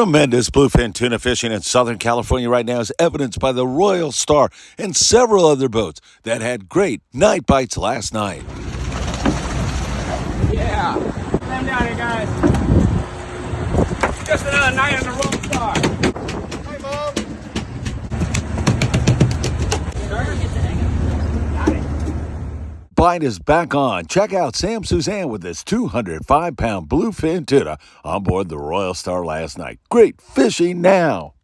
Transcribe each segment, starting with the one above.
Tremendous bluefin tuna fishing in Southern California right now is evidenced by the Royal Star and several other boats that had great night bites last night. Yeah, come down here, guys. Just another night on the Royal Star. Hi, Mom. Got it. Bite is back on. Check out Sam Suzanne with this 205-pound bluefin tuna on board the Royal Star last night. Great fishing now.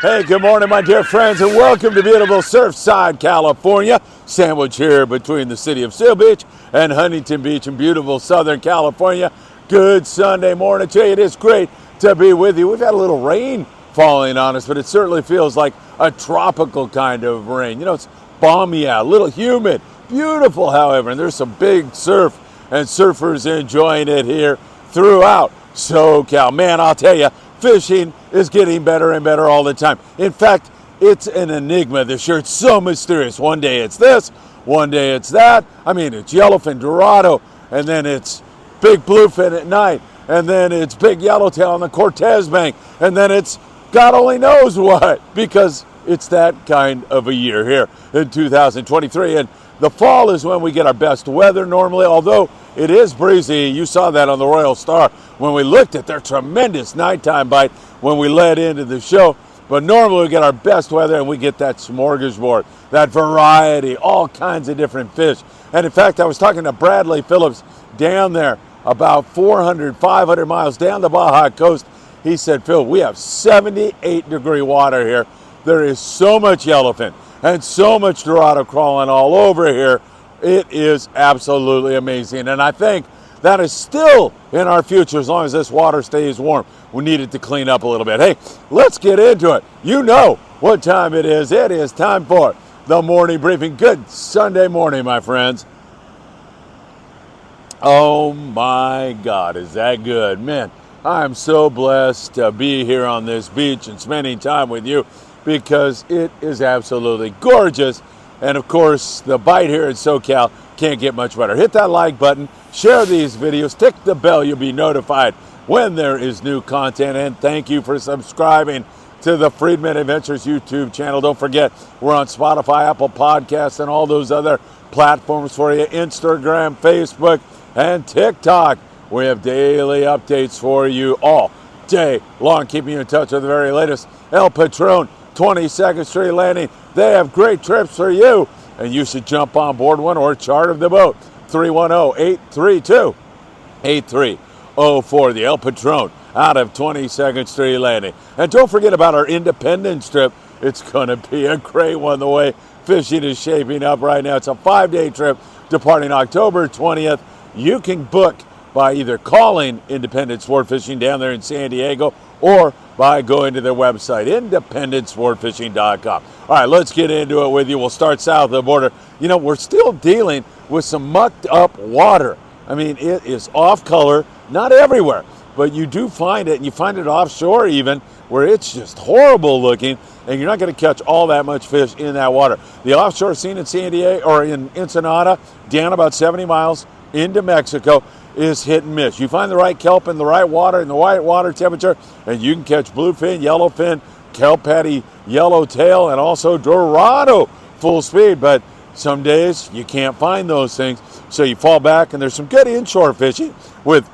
Hey, good morning, my dear friends, and welcome to beautiful Surfside, California. Sandwiched here between the city of Seal Beach and Huntington Beach in beautiful Southern California. Good Sunday morning to you. It is great to be with you. We've had a little rain falling on us, but it certainly feels like a tropical kind of rain. You know, it's balmy out, a little humid, beautiful, however, and there's some big surf and surfers enjoying it here throughout SoCal. Man, I'll tell you, fishing is getting better and better all the time. In fact, it's an enigma this year. It's so mysterious. One day it's this, one day it's that. I mean, it's yellowfin, dorado, and then it's big bluefin at night, and then it's big yellowtail on the Cortez Bank, and then it's God only knows what, because it's that kind of a year here in 2023. And the fall is when we get our best weather normally, although it is breezy. You saw that on the Royal Star when we looked at their tremendous nighttime bite when we led into the show. But normally we get our best weather and we get that smorgasbord, that variety, all kinds of different fish. And in fact, I was talking to Bradley Phillips down there about 400, 500 miles down the Baja coast. He said, Phil, we have 78-degree water here. There is so much yellowfin and so much dorado crawling all over here. It is absolutely amazing. And I think that is still in our future as long as this water stays warm. We need it to clean up a little bit. Hey, let's get into it. You know what time it is. It is time for the morning briefing. Good Sunday morning, my friends. Oh my God, is that good? Man, I'm so blessed to be here on this beach and spending time with you because it is absolutely gorgeous. And of course, the bite here in SoCal can't get much better. Hit that like button, share these videos, tick the bell. You'll be notified when there is new content. And thank you for subscribing to the Friedman Adventures YouTube channel. Don't forget, we're on Spotify, Apple Podcasts, and all those other platforms for you. Instagram, Facebook, and TikTok. We have daily updates for you all day long, keeping you in touch with the very latest. El Patron, 22nd Street Landing. They have great trips for you, and you should jump on board one or charter the boat. 310-832-8304, the El Patron out of 22nd Street Landing. And don't forget about our Independence trip. It's going to be a great one the way fishing is shaping up right now. It's a 5-day trip departing October 20th. You can book by either calling Independence Sport Fishing down there in San Diego or by going to their website, independencesportfishing.com. All right, let's get into it with you. We'll start south of the border. You know, we're still dealing with some mucked up water. I mean, it is off color, not everywhere, but you do find it, and you find it offshore even, where it's just horrible looking, and you're not going to catch all that much fish in that water. The offshore scene in San Diego, or in Ensenada, down about 70 miles into Mexico, is hit and miss. You find the right kelp in the right water, in the right water temperature, and you can catch bluefin, yellowfin, kelp patty, yellowtail, and also dorado full speed. But some days you can't find those things, so you fall back, and there's some good inshore fishing with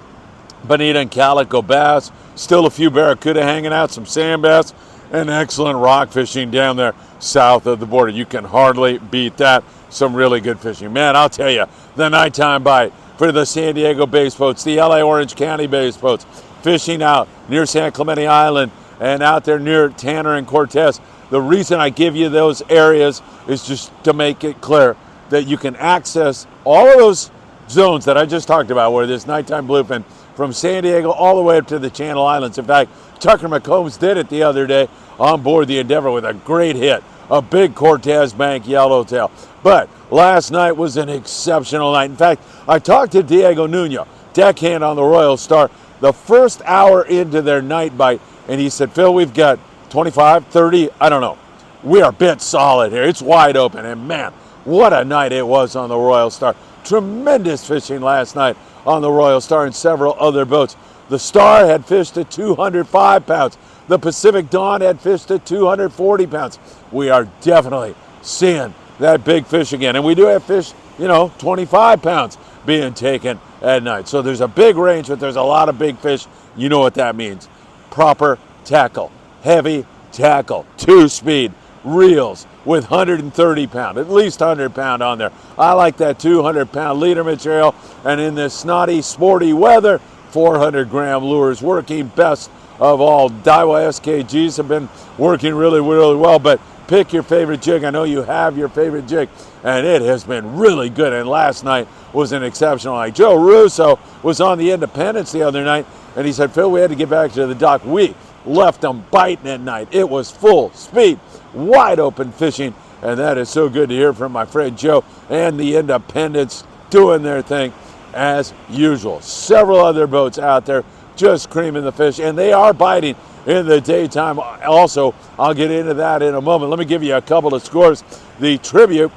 bonita and calico bass, still a few barracuda hanging out, some sand bass, and excellent rock fishing down there south of the border. You can hardly beat that. Some really good fishing. Man, I'll tell you, the nighttime bite for the San Diego-based boats, the LA Orange County-based boats, fishing out near San Clemente Island and out there near Tanner and Cortez. The reason I give you those areas is just to make it clear that you can access all of those zones that I just talked about, where this nighttime bluefin from San Diego all the way up to the Channel Islands. In fact, Tucker McCombs did it the other day on board the Endeavor with a great hit, a big Cortez Bank yellowtail. But last night was an exceptional night. In fact, I talked to Diego Nuno, deckhand on the Royal Star, the first hour into their night bite, and he said, Phil, we've got 25, 30, I don't know, we are bit solid here. It's wide open, and man, what a night it was on the Royal Star. Tremendous fishing last night on the Royal Star and several other boats. The Star had fished at 205 pounds. The Pacific Dawn had fished at 240 pounds. We are definitely seeing that big fish again. And we do have fish, 25 pounds being taken at night. So there's a big range, but there's a lot of big fish. You know what that means. Proper tackle, heavy tackle, 2-speed, reels with 130 pound, at least 100 pound on there. I like that 200 pound leader material. And in this snotty, sporty weather, 400 gram lures working best of all. Daiwa SKGs have been working really, really well, but pick your favorite jig. I know you have your favorite jig, and it has been really good. And last night was an exceptional night. Joe Russo was on the Independence the other night, and he said, Phil, we had to get back to the dock. We left them biting at night. It was full speed, wide open fishing, and that is so good to hear from my friend Joe and the Independents doing their thing as usual. Several other boats out there just creaming the fish, and they are biting in the daytime. Also, I'll get into that in a moment. Let me give you a couple of scores. The Tribute,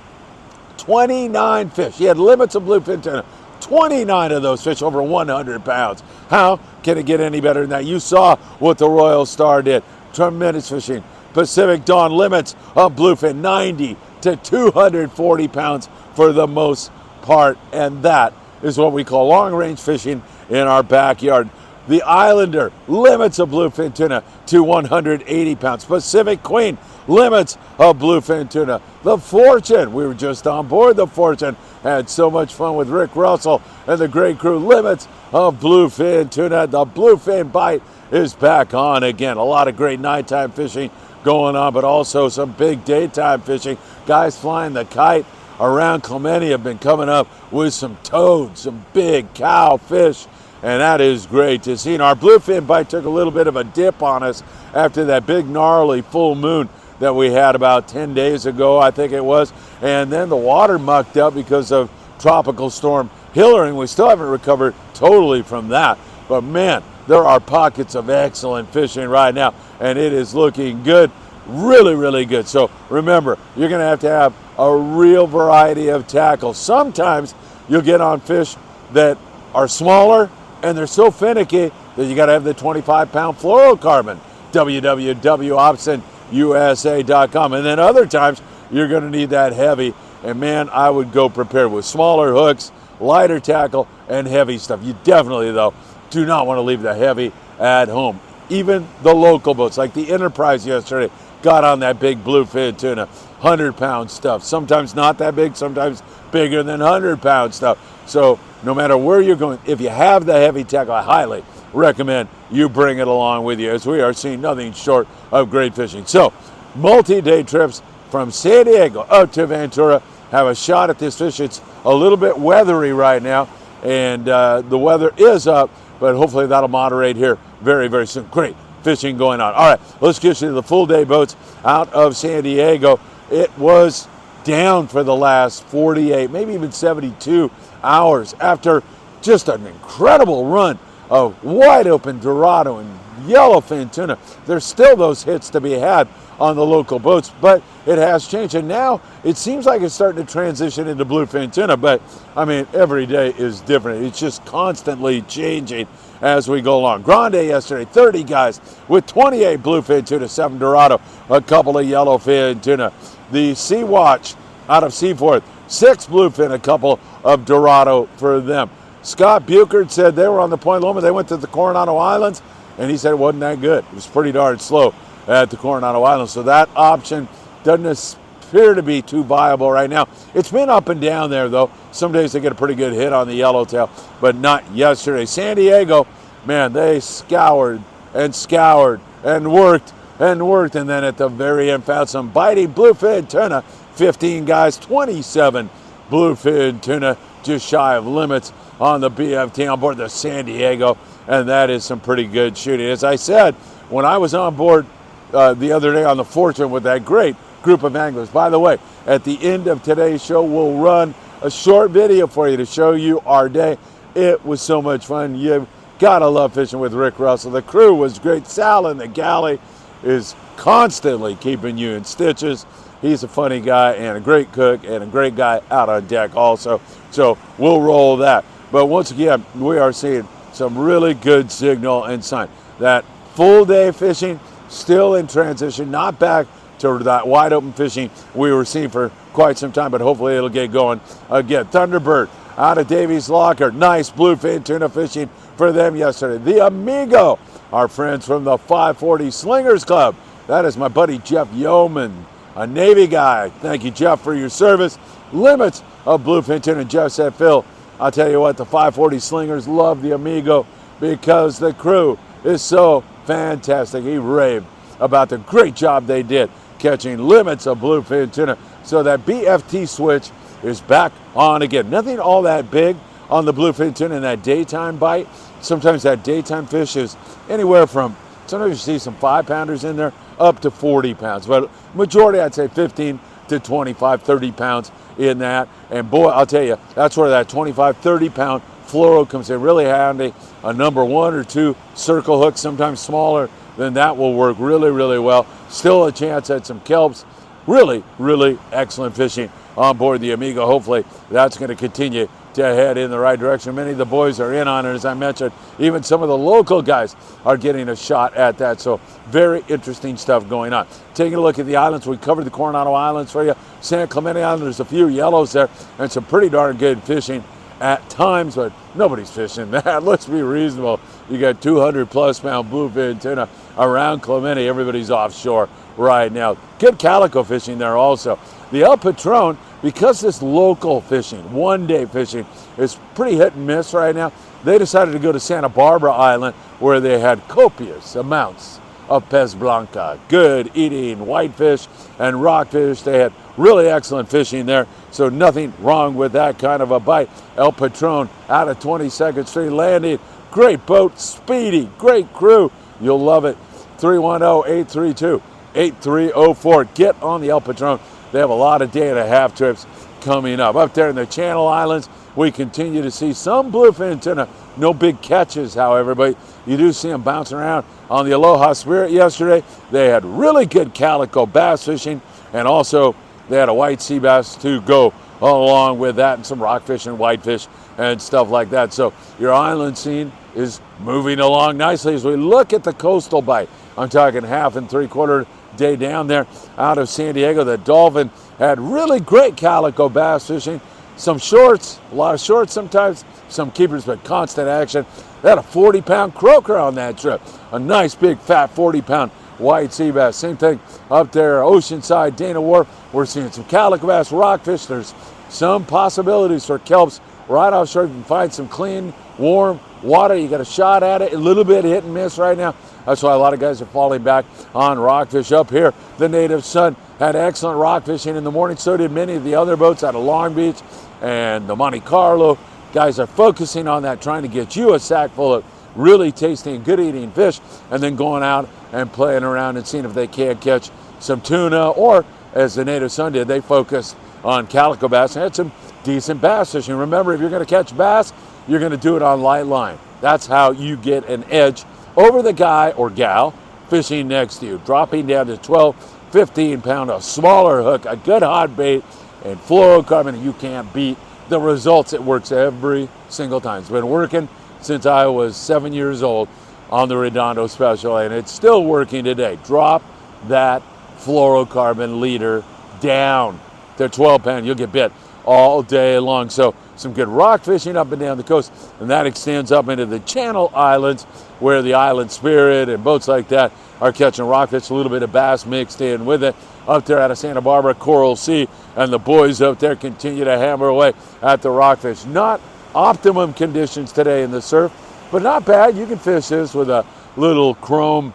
29 fish. He had limits of bluefin tuna. 29 of those fish over 100 pounds. How can it get any better than that? You saw what the Royal Star did. Tremendous fishing. Pacific Dawn limits of bluefin, 90 to 240 pounds for the most part. And that is what we call long-range fishing in our backyard. The Islander, limits of bluefin tuna to 180 pounds. Pacific Queen, limits of bluefin tuna. The Fortune, we were just on board the Fortune. Had so much fun with Rick Russell and the great crew. Limits of bluefin tuna. The bluefin bite is back on again. A lot of great nighttime fishing going on, but also some big daytime fishing. Guys flying the kite around Clemente have been coming up with some toads, some big cow fish, and that is great to see. And our bluefin bite took a little bit of a dip on us after that big gnarly full moon that we had about 10 days ago, I think it was. And then the water mucked up because of Tropical Storm Hillary, and we still haven't recovered totally from that. But man, there are pockets of excellent fishing right now, and it is looking good, really, really good. So remember, you're going to have a real variety of tackles. Sometimes you'll get on fish that are smaller, and they're so finicky that you got to have the 25-pound fluorocarbon, www.opsonusa.com. And then other times, you're going to need that heavy. And man, I would go prepared with smaller hooks, lighter tackle, and heavy stuff. You definitely, though, do not want to leave the heavy at home. Even the local boats, like the Enterprise yesterday, got on that big bluefin tuna, 100-pound stuff. Sometimes not that big, sometimes bigger than 100-pound stuff. So no matter where you're going, if you have the heavy tackle, I highly recommend you bring it along with you, as we are seeing nothing short of great fishing. So multi-day trips from San Diego out to Ventura. Have a shot at this fish. It's a little bit weathery right now, and the weather is up, but hopefully that'll moderate here very, very soon. Great fishing going on. All right, let's get you to the full day boats out of San Diego. It was down for the last 48, maybe even 72 hours after just an incredible run of wide open dorado and yellowfin tuna. There's still those hits to be had on the local boats, but it has changed, and now it seems like it's starting to transition into bluefin tuna. But I mean, every day is different. It's just constantly changing as we go along. Grande yesterday, 30 guys with 28 bluefin tuna, 7 dorado, a couple of yellowfin tuna. The Sea Watch out of Seaforth, 6 bluefin, a couple of dorado for them. Scott Buchert said they were on the Point Loma. They went to the Coronado Islands, and he said it wasn't that good. It was pretty darn slow at the Coronado Islands. So that option doesn't appear to be too viable right now. It's been up and down there, though. Some days they get a pretty good hit on the yellowtail, but not yesterday. San Diego, man, they scoured and scoured and worked, and then at the very end found some biting bluefin tuna. 15 guys, 27 bluefin tuna, just shy of limits on the BFT on board the San Diego, and that is some pretty good shooting. As I said, when I was on board the other day on the Fortune with that great group of anglers. By the way, at the end of today's show, we'll run a short video for you to show you our day. It was so much fun. You've got to love fishing with Rick Russell. The crew was great. Sal in the galley, is constantly keeping you in stitches. He's a funny guy and a great cook and a great guy out on deck also. So we'll roll that. But once again, we are seeing some really good signal and sign. That full day fishing still in transition, not back to that wide open fishing we were seeing for quite some time, but hopefully it'll get going again. Thunderbird out of Davies Locker. Nice bluefin tuna fishing for them yesterday. The Amigo, our friends from the 540 Slingers Club. That is my buddy Jeff Yeoman, a Navy guy. Thank you, Jeff, for your service. Limits of bluefin tuna. Jeff said, Phil, I'll tell you what, the 540 Slingers love the Amigo because the crew is so fantastic. He raved about the great job they did catching limits of bluefin tuna. So that BFT switch is back on again. Nothing all that big on the bluefin tuna in that daytime bite. Sometimes that daytime fish is anywhere from, sometimes you see some 5-pounders in there, up to 40 pounds. But majority, I'd say 15 to 25, 30 pounds in that. And boy, I'll tell you, that's where that 25, 30-pound fluoro comes in really handy. A number 1 or 2 circle hook, sometimes smaller than that, will work really, really well. Still a chance at some kelps. Really, really excellent fishing on board the Amigo. Hopefully that's going to continue to head in the right direction. Many of the boys are in on it, as I mentioned. Even some of the local guys are getting a shot at that. So very interesting stuff going on. Taking a look at the islands, we covered the Coronado Islands for you. San Clemente Island, there's a few yellows there and some pretty darn good fishing at times, but nobody's fishing that. Let's be reasonable. You got 200+ pound bluefin tuna around Clemente. Everybody's offshore right now. Good calico fishing there also. The El Patron, because this local fishing, one-day fishing, is pretty hit and miss right now, they decided to go to Santa Barbara Island where they had copious amounts of pez blanca, good eating whitefish and rockfish. They had really excellent fishing there, so nothing wrong with that kind of a bite. El Patron out of 22nd Street Landing. Great boat, speedy, great crew. You'll love it. 310-832-8304. Get on the El Patron. They have a lot of day and a half trips coming up. Up there in the Channel Islands, we continue to see some bluefin tuna. No big catches, however, but you do see them bouncing around. On the Aloha Spirit yesterday, they had really good calico bass fishing, and also they had a white sea bass to go along with that, and some rockfish and whitefish and stuff like that. So your island scene is moving along nicely as we look at the coastal bite. I'm talking 1/2 and 3/4 day down there out of San Diego. The Dolphin had really great calico bass fishing. Some shorts, a lot of shorts sometimes, some keepers, but constant action. They had a 40-pound croaker on that trip. A nice big fat 40-pound white sea bass. Same thing up there, Oceanside, Dana Wharf. We're seeing some calico bass, rockfish. There's some possibilities for kelps right offshore. You can find some clean, warm water. You got a shot at it. A little bit hit and miss right now. That's why a lot of guys are falling back on rockfish up here. The Native Sun had excellent rock fishing in the morning. So did many of the other boats out of Long Beach and the Monte Carlo. Guys are focusing on that, trying to get you a sack full of really tasty and good eating fish, and then going out and playing around and seeing if they can catch some tuna, or as the Native Sun did, they focused on calico bass and had some decent bass fishing. Remember, if you're going to catch bass, you're going to do it on light line. That's how you get an edge over the guy or gal fishing next to you. Dropping down to 12, 15 pound, a smaller hook, a good hot bait, and fluorocarbon, you can't beat the results. It works every single time. It's been working since I was 7 years old on the Redondo Special, and it's still working today. Drop that fluorocarbon leader down to 12 pound. You'll get bit all day long. So some good rock fishing up and down the coast, and that extends up into the Channel Islands, where the Island Spirit and boats like that are catching rockfish, a little bit of bass mixed in with it. Up there out of Santa Barbara, Coral Sea, and the boys up there continue to hammer away at the rockfish. Not optimum conditions today in the surf, but not bad. You can fish this with a little chrome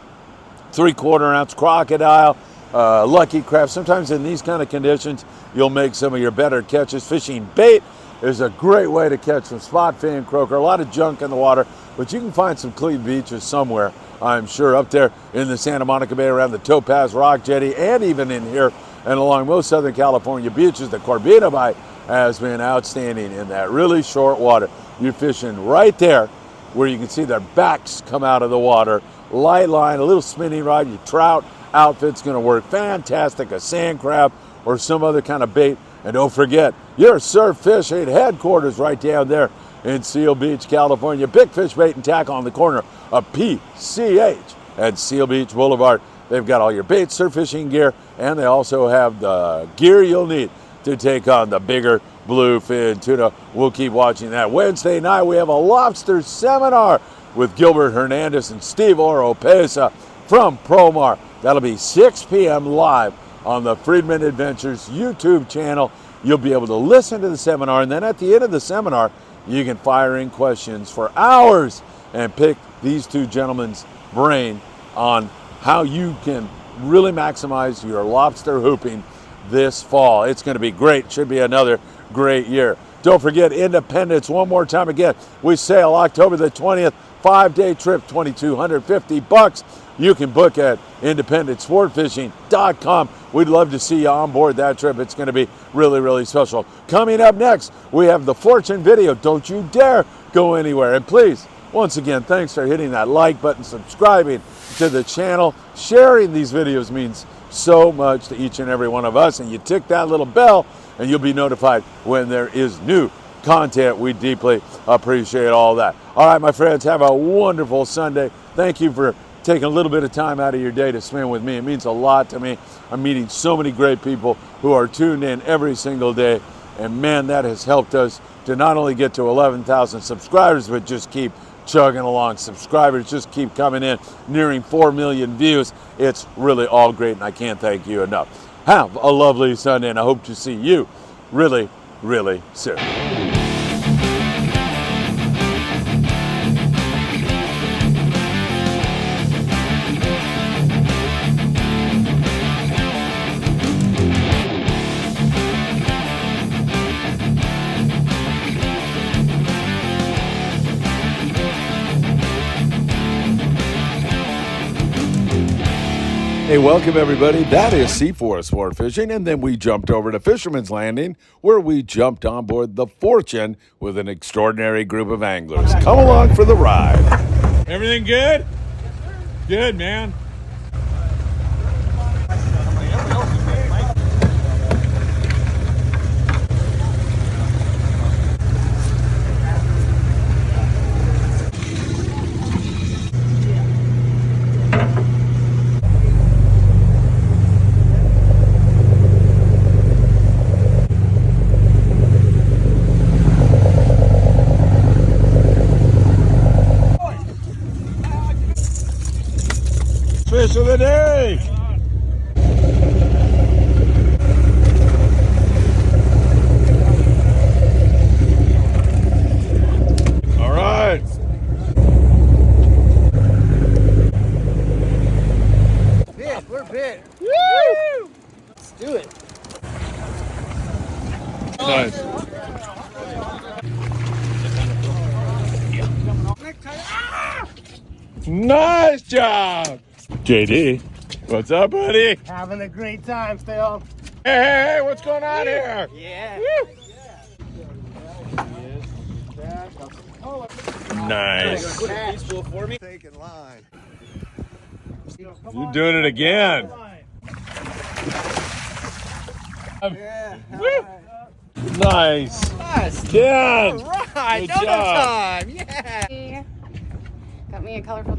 3/4 ounce crocodile, lucky craft. Sometimes in these kind of conditions, you'll make some of your better catches. Fishing bait is a great way to catch some spot fin, croaker, a lot of junk in the water, but you can find some clean beaches somewhere, I'm sure, up there in the Santa Monica Bay around the Topaz Rock Jetty, and even in here and along most Southern California beaches. The Corbina bite has been outstanding in that really short water. You're fishing right there where you can see their backs come out of the water. Light line, a little spinning rod, your trout outfit's gonna work fantastic, a sand crab or some other kind of bait. And don't forget, your surf fishing headquarters right down there in Seal Beach, California. Big Fish Bait and Tackle on the corner of PCH and Seal Beach Boulevard. They've got all your bait, surf fishing gear, and they also have the gear you'll need to take on the bigger bluefin tuna. We'll keep watching that. Wednesday night, we have a lobster seminar with Gilbert Hernandez and Steve Oropesa from Promar. That'll be 6 p.m. live on the Friedman Adventures YouTube channel. You'll be able to listen to the seminar, and then at the end of the seminar, you can fire in questions for hours and pick these two gentlemen's brain on how you can really maximize your lobster hooping this fall. It's going to be great. Should be another great year. Don't forget Independence one more time again. We sail October the 20th, 5-day trip, $2,250. You can book at independentsportfishing.com. We'd love to see you on board that trip. It's going to be really, really special. Coming up next, we have the Fortune video. Don't you dare go anywhere. And please, once again, thanks for hitting that like button, subscribing to the channel. Sharing these videos means so much to each and every one of us. And you tick that little bell and you'll be notified when there is new content. We deeply appreciate all that. All right, my friends, have a wonderful Sunday. Thank you for taking a little bit of time out of your day to spend with me. It means a lot to me. I'm meeting so many great people who are tuned in every single day. And man, that has helped us to not only get to 11,000 subscribers, but just keep chugging along. Subscribers just keep coming in, nearing 4 million views. It's really all great, and I can't thank you enough. Have a lovely Sunday, and I hope to see you really, really soon. Hey, welcome everybody. That is C4 Sport Fishing, and then we jumped over to Fisherman's Landing, where we jumped on board the Fortune with an extraordinary group of anglers. Come along for the ride. Everything good? Good, man. Fish of the day. All right. Bit, we're bit. Woo! Let's do it. Nice. Nice job. JD, what's up, buddy? Having a great time, Phil. Hey, what's going on here? Yeah. Nice. For me. Taking line. You're doing it again. Yeah. Nice. Yes. 10. All right. Good Dodo job. time. Yeah. Got me a colorful.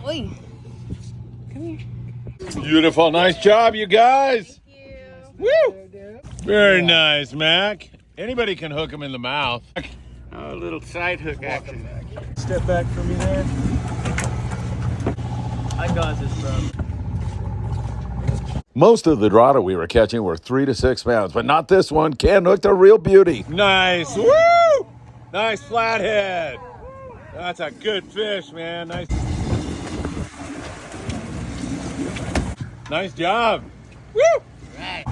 Oi. Come here. Beautiful. Nice job, you guys. Thank Woo. Very nice, Mac. Anybody can hook him in the mouth. Oh, a little side hook action. Step back for me there. I got this, bro. Most of the dorado we were catching were 3 to 6 pounds, but not this one. Ken hooked a real beauty. Nice. Woo! Nice flathead. That's a good fish, man. Nice. Nice job. Woo! Right.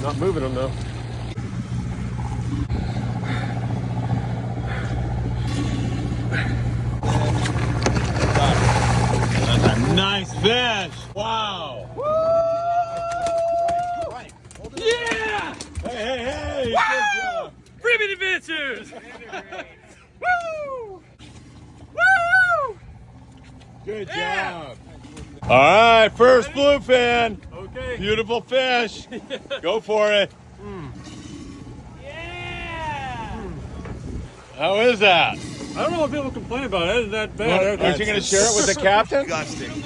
Not moving them though. That's a nice fish. Wow. Hey, good job. Friedman Adventures! Woo! Woo! Good job. All right, first bluefin. Okay. Beautiful fish. Go for it. Yeah. How is that? I don't know what people complain about. It isn't that bad. Aren't you going to share it with the captain? Disgusting.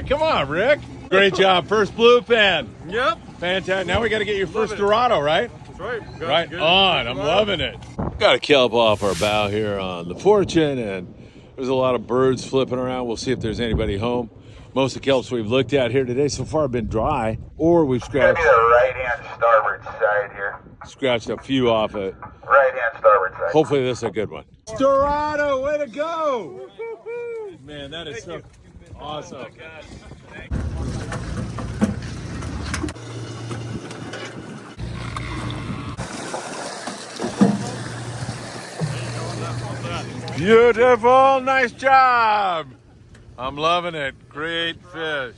Come on, Rick. Great job. First bluefin. Yep. Fantastic. Now we got to get your first Loving it. dorado, right? That's right. Right on. I'm loving it. Got a kelp off our bow here on the Fortune, and there's a lot of birds flipping around. We'll see if there's anybody home. Most of the kelps we've looked at here today so far have been dry, or we've Gonna scratched be the right-hand starboard side here. a few off it. Right-hand starboard side. Hopefully this is a good one. Dorado, way to go! Man, that is so awesome. Beautiful, nice job. I'm loving it. Great fish.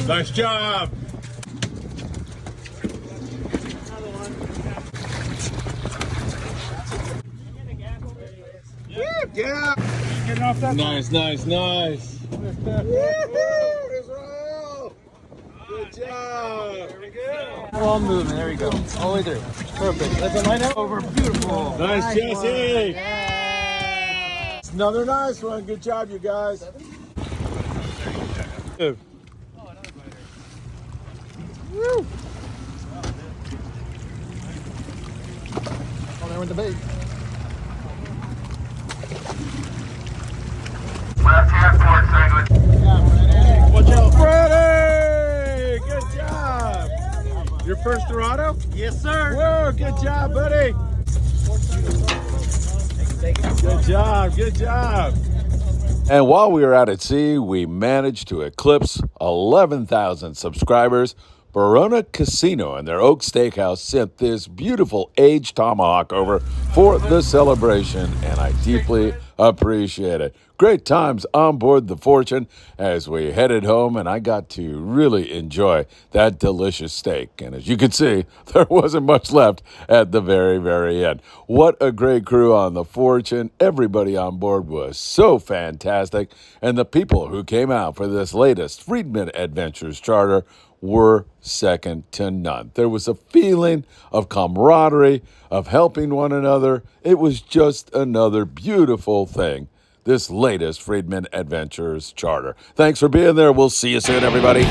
Nice job. Yeah. Nice. Good job. All moving. There we go. All the way through. Perfect. Let the line out. Over. Beautiful. Nice, Jesse. Yay. It's another nice one. Good job, you guys. Woo. Oh, there went the bait. Left-hand port side. Watch out, Freddie! Good job. Your first dorado? Yes, sir. Whoa, good job, buddy. Good job. And while we were out at sea, we managed to eclipse 11,000 subscribers. Verona Casino and their Oak Steakhouse sent this beautiful aged tomahawk over for the celebration, and I deeply appreciate it. Great times on board the Fortune as we headed home, and I got to really enjoy that delicious steak. And as you can see, there wasn't much left at the very, very end. What a great crew on the Fortune. Everybody on board was so fantastic, and the people who came out for this latest Friedman Adventures charter were second to none. There was a feeling of camaraderie, of helping one another. It was just another beautiful thing, this latest Friedman Adventures charter. Thanks for being there. We'll see you soon, everybody.